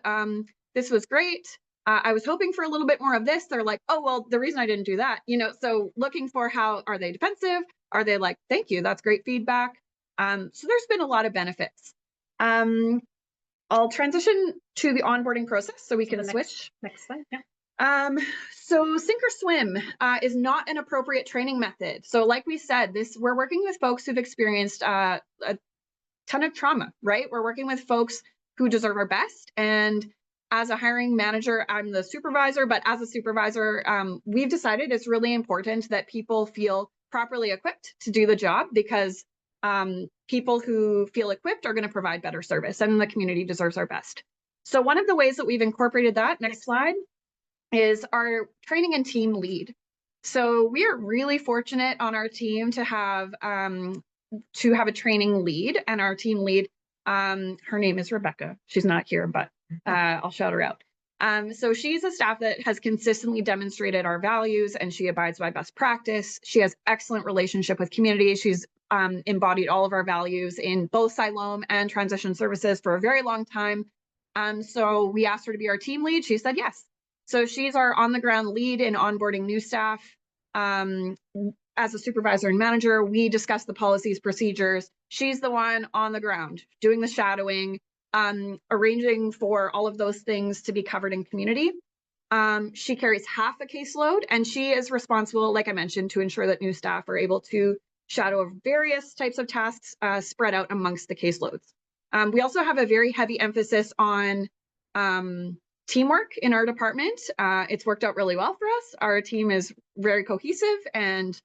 this was great, I was hoping for a little bit more of this, they're like, oh, well, the reason I didn't do that, so looking for how, are they defensive? Are they like, thank you, that's great feedback? So there's been a lot of benefits. I'll transition to the onboarding process so we can switch. Next slide, yeah. So sink or swim is not an appropriate training method. So like we said, we're working with folks who've experienced a ton of trauma, right? We're working with folks who deserve our best. And as a hiring manager, I'm the supervisor, but as a supervisor, we've decided it's really important that people feel properly equipped to do the job, because people who feel equipped are going to provide better service, and the community deserves our best. So one of the ways that we've incorporated that, next slide, is our training and team lead. So we are really fortunate on our team to have a training lead, and our team lead, her name is Rebecca. She's not here, but I'll shout her out. So she's a staff that has consistently demonstrated our values, and she abides by best practice. She has excellent relationship with community. She's embodied all of our values in both Siloam and transition services for a very long time. So we asked her to be our team lead. She said yes. So she's our on-the-ground lead in onboarding new staff. As a supervisor and manager, we discuss the policies, procedures. She's the one on the ground doing the shadowing, arranging for all of those things to be covered in community. She carries half a caseload, and she is responsible, like I mentioned, to ensure that new staff are able to shadow various types of tasks spread out amongst the caseloads. We also have a very heavy emphasis on teamwork in our department. It's worked out really well for us. Our team is very cohesive, and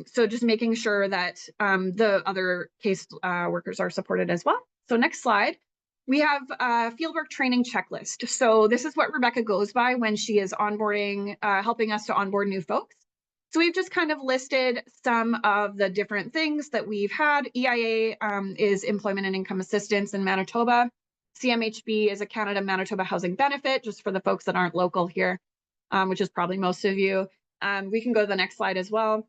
so just making sure that the other case workers are supported as well. So next slide. We have a fieldwork training checklist. So this is what Rebecca goes by when she is onboarding, helping us to onboard new folks. So we've just kind of listed some of the different things that we've had. EIA is Employment and Income Assistance in Manitoba. CMHB is a Canada Manitoba housing benefit, just for the folks that aren't local here, which is probably most of you. We can go to the next slide as well.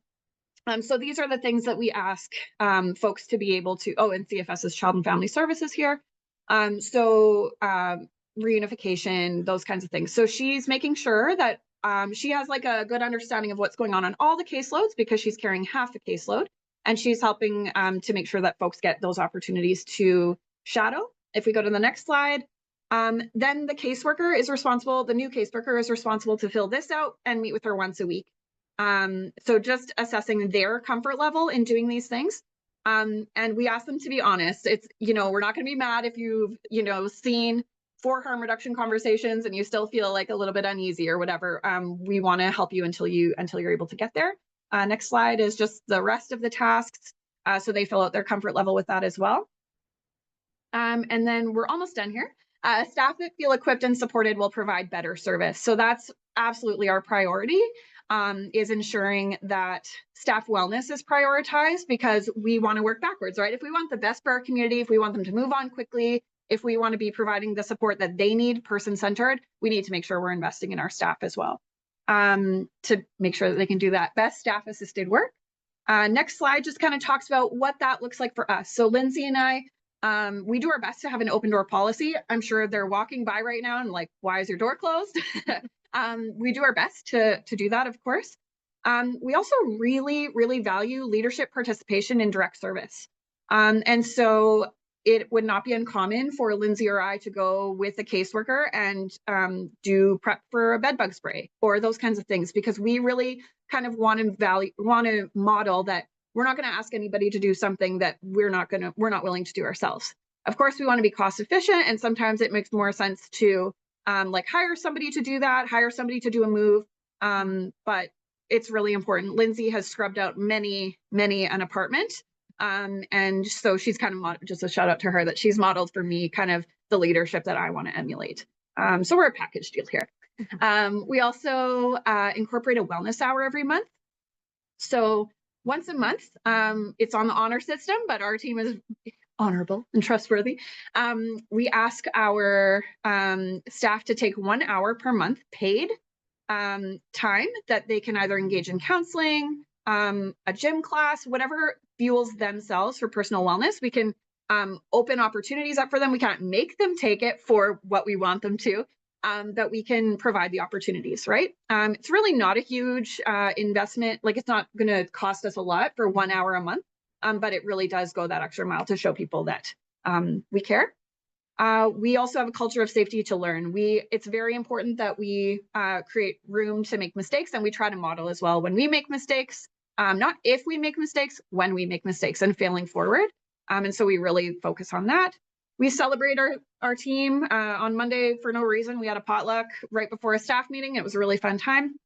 So these are the things that we ask folks to be able to, and CFS is Child and Family Services here. Reunification, those kinds of things. So she's making sure that she has a good understanding of what's going on all the caseloads, because she's carrying half a caseload, and she's helping to make sure that folks get those opportunities to shadow. If we go to the next slide, then the caseworker is responsible, the new caseworker is responsible to fill this out and meet with her once a week. So just assessing their comfort level in doing these things. And we ask them to be honest. It's, we're not going to be mad if you've, seen 4 harm reduction conversations and you still feel a little bit uneasy or whatever. We want to help you until you're able to get there. Next slide is just the rest of the tasks. So they fill out their comfort level with that as well. And then we're almost done here. Staff that feel equipped and supported will provide better service. So that's absolutely our priority, is ensuring that staff wellness is prioritized, because we want to work backwards, right? If we want the best for our community, if we want them to move on quickly, if we want to be providing the support that they need, person-centered, we need to make sure we're investing in our staff as well, to make sure that they can do that best staff-assisted work. Next slide just kind of talks about what that looks like for us. So Lindsay and I, we do our best to have an open door policy. I'm sure they're walking by right now and like, why is your door closed? We do our best to do that, of course. We also really, really value leadership participation in direct service. And so it would not be uncommon for Lindsay or I to go with a caseworker and do prep for a bed bug spray or those kinds of things, because we really kind of want to model that we're not going to ask anybody to do something that we're not willing to do ourselves. Of course, we want to be cost efficient, and sometimes it makes more sense to like hire somebody to do that, hire somebody to do a move. But it's really important. Lindsay has scrubbed out many an apartment. And so she's kind of just a shout out to her that she's modeled for me kind of the leadership that I want to emulate. So we're a package deal here. We also incorporate a wellness hour every month. So once a month, it's on the honor system, but our team is honorable and trustworthy. We ask our staff to take 1 hour per month paid time that they can either engage in counseling, a gym class, whatever fuels themselves for personal wellness. We can open opportunities up for them. We can't make them take it for what we want them to, but we can provide the opportunities, right? It's really not a huge investment. Like, it's not going to cost us a lot for 1 hour a month, but it really does go that extra mile to show people that we care. We also have a culture of safety to learn. It's very important that we create room to make mistakes, and we try to model as well when we make mistakes, not if we make mistakes, when we make mistakes and failing forward. And so we really focus on that. We celebrate our team. On Monday, for no reason, we had a potluck right before a staff meeting. It was a really fun time.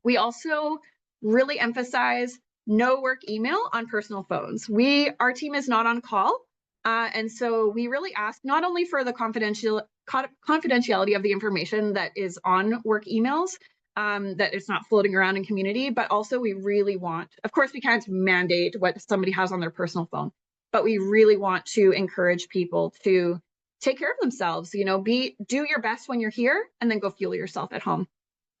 We also really emphasize no work email on personal phones. Our team is not on call. And so we really ask not only for the confidentiality of the information that is on work emails, that it's not floating around in community, but also we really want, of course, we can't mandate what somebody has on their personal phone, but we really want to encourage people to take care of themselves, do your best when you're here, and then go fuel yourself at home.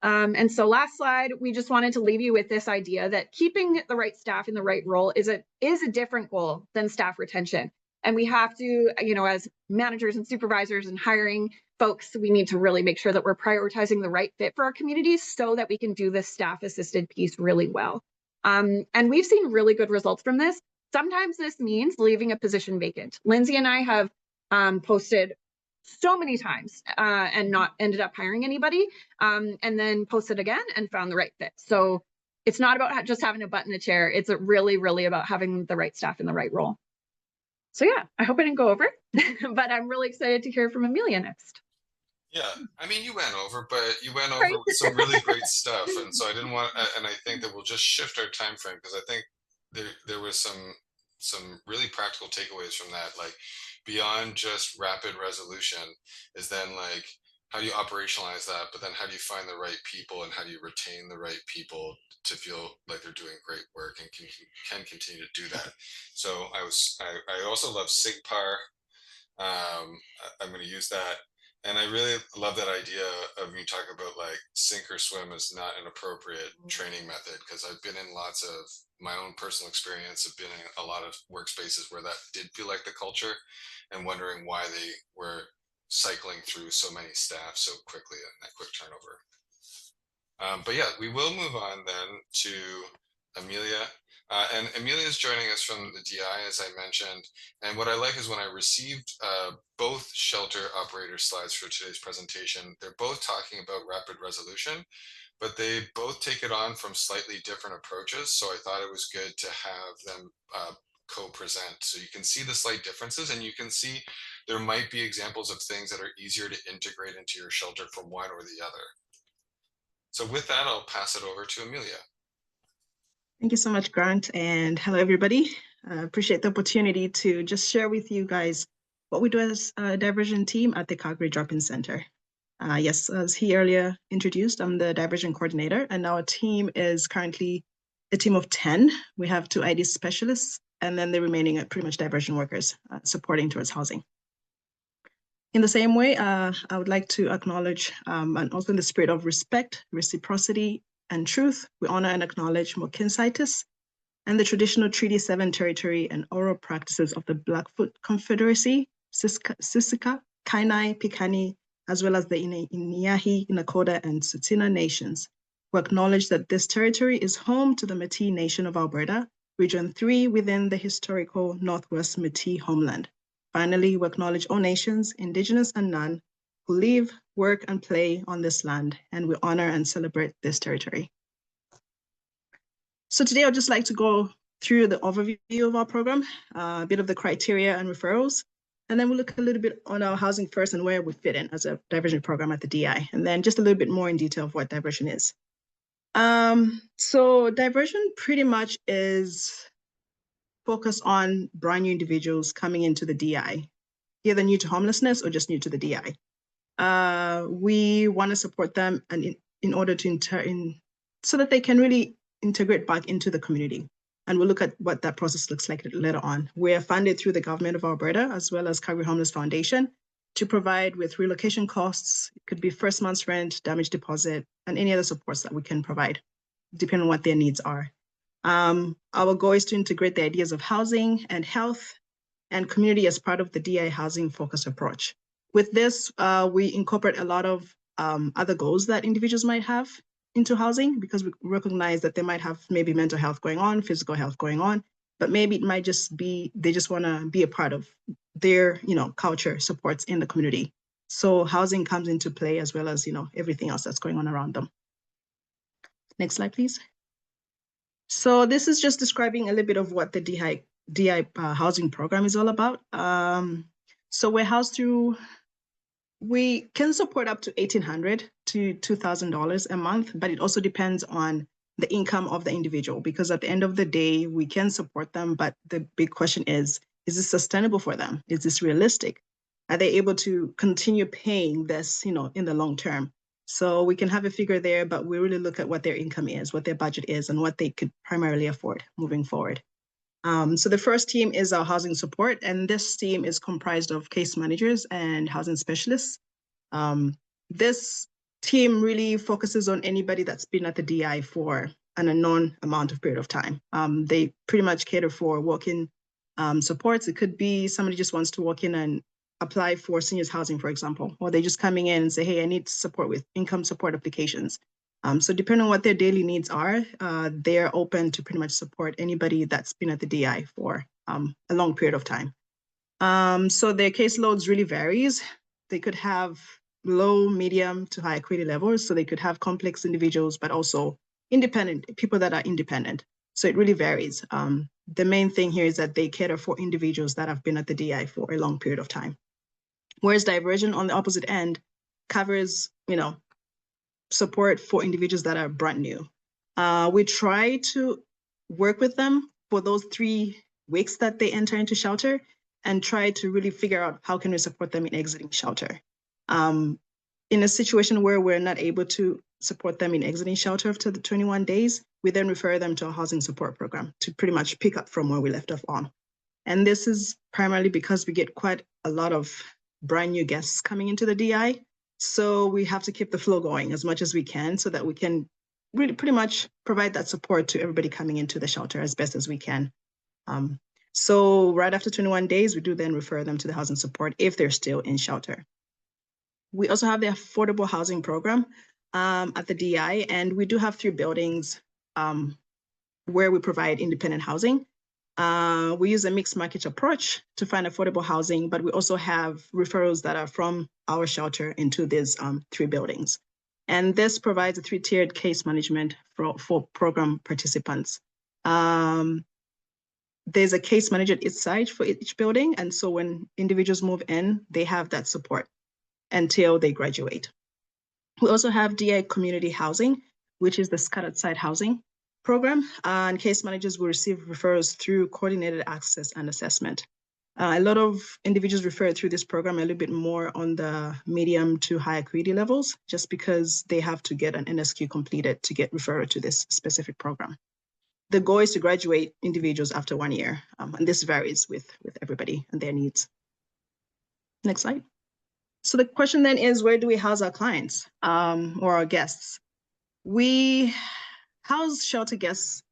And so last slide, we just wanted to leave you with this idea that keeping the right staff in the right role is a different goal than staff retention. And we have to, as managers and supervisors and hiring folks, we need to really make sure that we're prioritizing the right fit for our communities so that we can do this staff assisted piece really well. And we've seen really good results from this. Sometimes this means leaving a position vacant. Lindsay and I have posted so many times and not ended up hiring anybody, and then posted again and found the right fit. So it's not about just having a butt in a chair. It's really, really about having the right staff in the right role. So yeah, I hope I didn't go over, but I'm really excited to hear from Amelia next. Yeah, I mean, you went over, but you went over with some really great stuff, and so I didn't want. And I think that we'll just shift our time frame, because I think there was some really practical takeaways from that, like beyond just rapid resolution, is then like, how do you operationalize that? But then how do you find the right people, and how do you retain the right people to feel like they're doing great work and can continue to do that? So I also love SIGPAR. I'm going to use that. And I really love that idea of you talking about like sink or swim is not an appropriate training method, because I've been in lots of my own personal experience, have been in a lot of workspaces where that did feel like the culture, and wondering why they were cycling through so many staff so quickly and that quick turnover. But yeah, we will move on then to Amelia. And Amelia is joining us from the DI, as I mentioned. And what I like is when I received both shelter operator slides for today's presentation, they're both talking about rapid resolution, but they both take it on from slightly different approaches. So I thought it was good to have them co-present. So you can see the slight differences, and you can see there might be examples of things that are easier to integrate into your shelter from one or the other. So with that, I'll pass it over to Amelia. Thank you so much, Grant, and hello, everybody. Appreciate the opportunity to just share with you guys what we do as a diversion team at the Calgary Drop-In Center. Yes, as he earlier introduced, I'm the diversion coordinator, and our team is currently a team of 10. We have 2 ID specialists, and then the remaining are pretty much diversion workers supporting towards housing. In the same way, I would like to acknowledge, and also in the spirit of respect, reciprocity, and truth, we honor and acknowledge Mokinsitis and the traditional Treaty 7 territory and oral practices of the Blackfoot Confederacy, Siksika, Kainai, Piikani, as well as the Iniyahi, Nakota, and Tsuut'ina nations, who acknowledge that this territory is home to the Métis Nation of Alberta, Region 3 within the historical Northwest Métis homeland. Finally, we acknowledge all nations, Indigenous and non, who live, work, and play on this land, and we honor and celebrate this territory. So today I'd just like to go through the overview of our program, a bit of the criteria and referrals, and then we'll look a little bit on our housing first and where we fit in as a diversion program at the DI, and then just a little bit more in detail of what diversion is. So diversion pretty much is focused on brand new individuals coming into the DI, either new to homelessness or just new to the DI. We want to support them and in order to so that they can really integrate back into the community. And we'll look at what that process looks like later on. We're funded through the government of Alberta, as well as Calgary Homeless Foundation, to provide with relocation costs. It could be first month's rent, damage deposit, and any other supports that we can provide, depending on what their needs are. Our goal is to integrate the ideas of housing and health and community as part of the DI housing focus approach. With this, we incorporate a lot of other goals that individuals might have into housing, because we recognize that they might have maybe mental health going on, physical health going on, but maybe it might just be, they just wanna be a part of their, culture supports in the community. So housing comes into play as well as, everything else that's going on around them. Next slide, please. So this is just describing a little bit of what the DI housing program is all about. So we're housed through, we can support up to $1,800 to $2,000 a month, but it also depends on the income of the individual, because at the end of the day, we can support them, but the big question is this sustainable for them? Is this realistic? Are they able to continue paying this, in the long term? So we can have a figure there, but we really look at what their income is, what their budget is, and what they could primarily afford moving forward. So the first team is our housing support, and this team is comprised of case managers and housing specialists. This team really focuses on anybody that's been at the DI for an unknown amount of period of time. They pretty much cater for walk-in supports. It could be somebody just wants to walk in and apply for seniors housing, for example, or they're just coming in and say, hey, I need support with income support applications. So depending on what their daily needs are, they're open to pretty much support anybody that's been at the DI for a long period of time. So their caseloads really varies. They could have low, medium to high acuity levels. So they could have complex individuals, but also independent, people that are independent. So it really varies. The main thing here is that they cater for individuals that have been at the DI for a long period of time. Whereas diversion on the opposite end covers, support for individuals that are brand new. We try to work with them for those 3 weeks that they enter into shelter and try to really figure out how can we support them in exiting shelter. In a situation where we're not able to support them in exiting shelter after the 21 days, we then refer them to a housing support program to pretty much pick up from where we left off on. And this is primarily because we get quite a lot of brand new guests coming into the DI. So we have to keep the flow going as much as we can so that we can really pretty much provide that support to everybody coming into the shelter as best as we can. So right after 21 days, we do then refer them to the housing support if they're still in shelter. We also have the affordable housing program at the DI, and we do have 3 buildings where we provide independent housing. We use a mixed market approach to find affordable housing, but we also have referrals that are from our shelter into these 3 buildings. And this provides a 3-tiered case management for program participants. There's a case manager at each side for each building. And so when individuals move in, they have that support until they graduate. We also have DI community housing, which is the scattered site housing program, and case managers will receive referrals through coordinated access and assessment. A lot of individuals refer through this program a little bit more on the medium to high acuity levels, just because they have to get an NSQ completed to get referred to this specific program. The goal is to graduate individuals after 1 year, and this varies with everybody and their needs. Next slide. So the question then is, where do we house our clients or our guests? We house shelter guests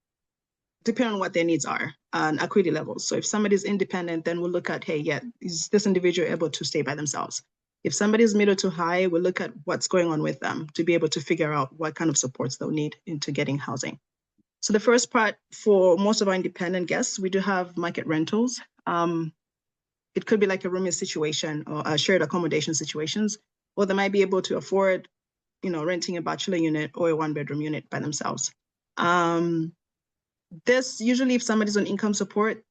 depending on what their needs are and acuity levels. So if somebody's independent, then we'll look at, hey, yeah, is this individual able to stay by themselves? If somebody's middle to high, we'll look at what's going on with them to be able to figure out what kind of supports they'll need into getting housing. So the first part, for most of our independent guests, we do have market rentals. It could be like a rooming situation or a shared accommodation situations, or they might be able to afford, renting a bachelor unit or a 1-bedroom unit by themselves. This usually, if somebody's on income support,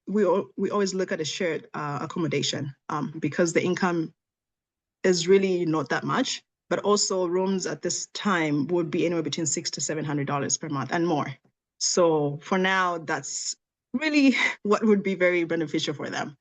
we always look at a shared accommodation because the income is really not that much, but also rooms at this time would be anywhere between $600 to $700 per month and more. So for now, that's really what would be very beneficial for them.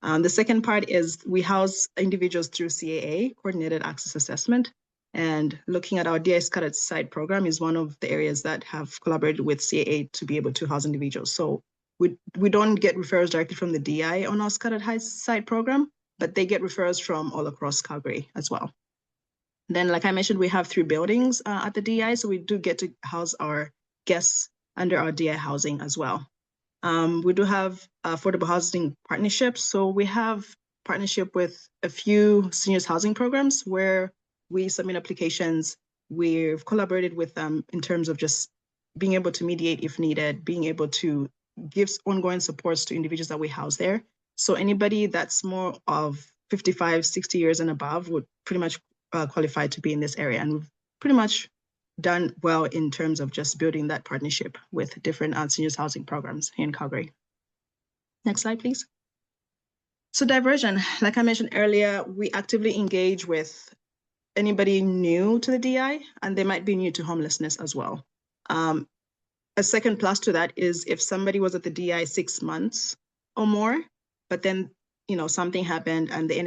The second part is we house individuals through CAA, Coordinated Access Assessment. And looking at our DI Scattered Site program is one of the areas that have collaborated with CAA to be able to house individuals. So we don't get referrals directly from the DI on our Scattered Site program, but they get referrals from all across Calgary as well. Then, like I mentioned, we have 3 buildings at the DI, so we do get to house our guests under our DI housing as well. We do have affordable housing partnerships. So we have partnership with a few seniors housing programs where we submit applications. We've collaborated with them in terms of just being able to mediate if needed, being able to give ongoing supports to individuals that we house there. So anybody that's more of 55, 60 years and above would pretty much qualify to be in this area. And we've pretty much done well in terms of just building that partnership with different seniors housing programs here in Calgary. Next slide, please. So diversion, like I mentioned earlier, we actively engage with anybody new to the DI, and they might be new to homelessness as well. A second plus to that is if somebody was at the DI 6 months or more, but then something happened and they ended